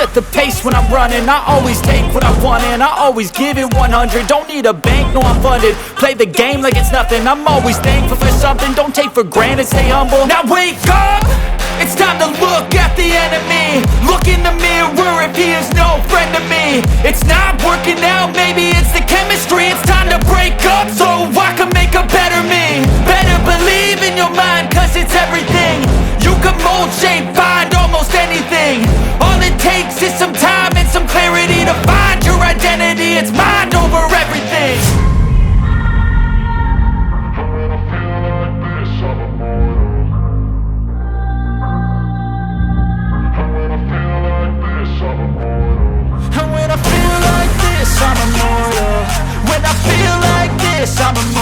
set the pace when I'm running. I always take what I want and I always give it 100. Don't need a bank, no I'm funded. Play the game like it's nothing. I'm always thankful for something. Don't take for granted, stay humble. Now wake up! It's time to look at the enemy. Look in the mirror if he is no friend to me. It's not working out, maybe it's the chemistry. It's time to break up so I can make a better me. Better believe in your mind, cause it's everything. You can mold, shape, find almost anything. All it takes is some time and some clarity to find your identity. It's mind over everything. And when I feel like this, I'm immortal. When I feel like this, I'm immortal.